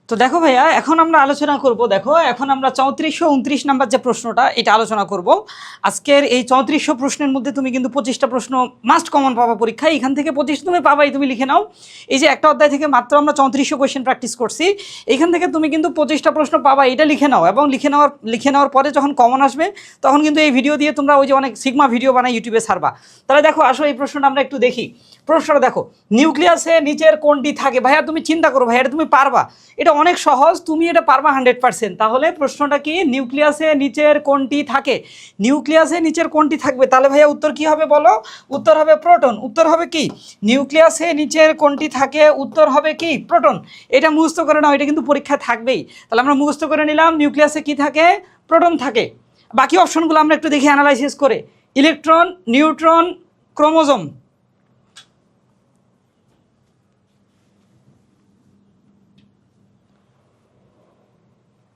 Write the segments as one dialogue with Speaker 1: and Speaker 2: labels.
Speaker 1: তো দেখো ভাইয়া, এখন আমরা আলোচনা করব, দেখো এখন আমরা 3429 নাম্বার যে প্রশ্নটা এটা আলোচনা করব। আজকের এই 3400 প্রশ্নের মধ্যে তুমি কিন্তু 25টা প্রশ্ন মাস্ট কমন পাবা পরীক্ষায়, এখান থেকে 25 তুমি পাবাই, তুমি লিখে নাও। এই যে একটা অধ্যায় থেকে মাত্র আমরা 3400 কোয়েশ্চেন প্র্যাকটিস করছি, এখান থেকে তুমি কিন্তু 25টা প্রশ্ন পাবা, এটা লিখে নাও। এবং লিখে নেওয়ার পরে যখন কমন আসবে তখন কিন্তু এই ভিডিও দিয়ে তোমরা ওই যে অনেক সিগমা ভিডিও বানাই ইউটিউবে ছাড়বা। তাহলে দেখো আসো এই প্রশ্নটা আমরা একটু দেখি। প্রশ্নটা দেখো, নিউক্লিয়াসে নিচের কোনটি থাকে? ভাইয়া তুমি চিন্তা করো ভাইয়া, এটা তুমি পারবা, এটা অনেক সহজ, তুমি এটা পারবা 100%। তাহলে প্রশ্নটা কি? নিউক্লিয়াসে নিচের কোনটি থাকে? নিউক্লিয়াসে নিচের কোনটি থাকবে? তাহলে ভাইয়া উত্তর কি হবে বলো? উত্তর হবে প্রোটন। উত্তর হবে কি? নিউক্লিয়াসে নিচের কোনটি থাকে, উত্তর হবে কি? প্রোটন। এটা মুখস্থ করে নাও, এটা কিন্তু পরীক্ষায় থাকবেই। তাহলে আমরা মুখস্থ করে নিলাম, নিউক্লিয়াসে কি থাকে? প্রোটন থাকে। বাকি অপশনগুলো আমরা একটু দেখি অ্যানালাইসিস করে। Electron, neutron, chromosome.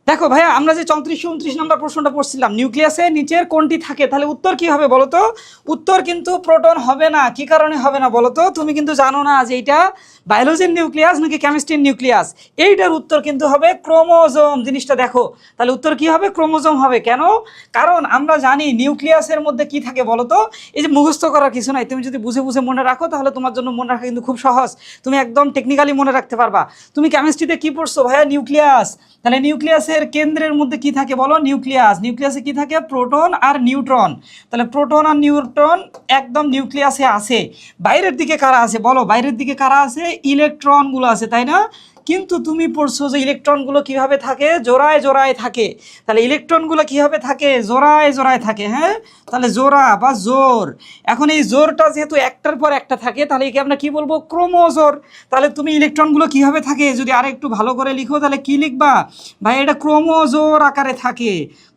Speaker 1: দেখো ভাইয়া, আমরা যে 3429 নম্বর প্রশ্নটা পড়ছিলাম, নিউক্লিয়াসে নিচের কোনটি থাকে, তাহলে উত্তর কি হবে বলো তো? উত্তর কিন্তু প্রোটন হবে না। কি কারণে হবে না বলো তো? তুমি কিন্তু জানো না যে এটা বায়োলজির নিউক্লিয়াস নাকি কেমিস্ট্রির নিউক্লিয়াস। এইটার উত্তর কিন্তু হবে ক্রোমোজোম। জিনিসটা দেখো, তাহলে উত্তর কি হবে? ক্রোমোজোম হবে। কেন? কারণ আমরা জানি নিউক্লিয়াসের মধ্যে কি থাকে বলো তো? এই যে মুখস্থ করার কিছু নাই, তুমি যদি বুঝে বুঝে মনে রাখো তাহলে তোমার জন্য মনে রাখা কিন্তু খুব সহজ, তুমি একদম টেকনিক্যালি মনে রাখতে পারবা। তুমি কেমিস্ট্রিতে কি পড়ছো ভাইয়া? নিউক্লিয়াস। তাহলে নিউক্লিয়াসের কেন্দ্রের মধ্যে কি থাকে বলো? নিউক্লিয়াস। নিউক্লিয়াসে কি থাকে? প্রোটন আর নিউট্রন। তাহলে প্রোটন আর নিউট্রন একদম নিউক্লিয়াসে আছে। বাইরের দিকে কারা আছে বলো? বাইরের দিকে কারা আছে? ইলেকট্রনগুলো আছে, তাই না? কিন্তু তুমি পড়ছো যে ইলেকট্রনগুলো কিভাবে থাকে? জোড়ায় জোড়ায় থাকে। তাহলে ইলেকট্রনগুলো কিভাবে থাকে? জোড়ায় জোড়ায় থাকে। হ্যাঁ, তাহলে জোড়া বা জোর। এখন এই জোরটা যেহেতু একটার পর একটা থাকে, তাহলে একে আমরা কি বলবো? ক্রোমোজোর। তাহলে তুমি ইলেকট্রনগুলো কিভাবে থাকে যদি আর একটু ভালো করে লিখো তাহলে কি লিখবা ভাই? এটা ক্রোমোজোর আকারে থাকে,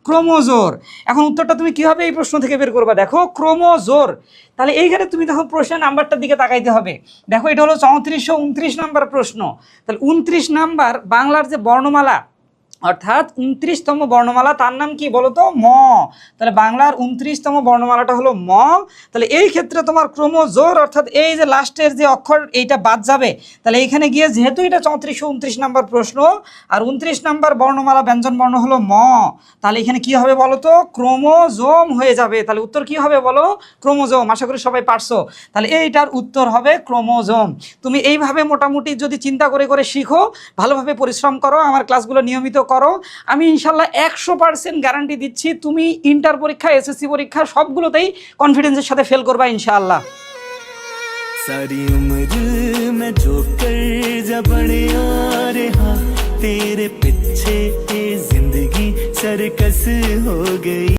Speaker 1: ক্রোমোজোর। এখন উত্তরটা তুমি কিভাবে এই প্রশ্ন থেকে বের করবা? দেখো ক্রোমোজোর। তাহলে এইখানে তুমি দেখো প্রশ্নের নাম্বারটার দিকে তাকাইতে হবে। দেখো এটা হলো 3429 নাম্বার প্রশ্ন। তাহলে 29 নাম্বার বাংলার যে বর্ণমালা, অর্থাৎ 29তম বর্ণমালা, তার নাম কি বলতো? ম। তাহলে বাংলার 29তম বর্ণমালাটা হলো ম। তাহলে এই ক্ষেত্রে তোমার ক্রোমোজোর, অর্থাৎ এই যে লাস্টের যে অক্ষর এইটা বাদ যাবে। তাহলে এইখানে গিয়ে যেহেতু এটা 3429 নাম্বার প্রশ্ন আর 29 নাম্বার বর্ণমালা ব্যঞ্জন বর্ণ হলো ম, তাহলে এখানে কি হবে বলো তো? ক্রোমোজোম হয়ে যাবে। তাহলে উত্তর কি হবে বলো? ক্রোমোজোম। আশা করি সবাই পারছো। তাহলে এইটার উত্তর হবে ক্রোমোজোম। তুমি এইভাবে মোটামুটি যদি চিন্তা করে করে শিখো, ভালোভাবে পরিশ্রম করো, আমার ক্লাসগুলো নিয়মিত করো, আমি ইনশাল্লাহ 100% গ্যারান্টি দিচ্ছি তুমি ইন্টার পরীক্ষা, এসএসসি পরীক্ষা সবগুলোতেই কনফিডেন্সের সাথে ফেল করবা ইনশাআল্লাহ।
Speaker 2: सारी उम्र मैं जो कर जबड़े आ रहा, तेरे पीछे जिंदगी सरकस हो गई।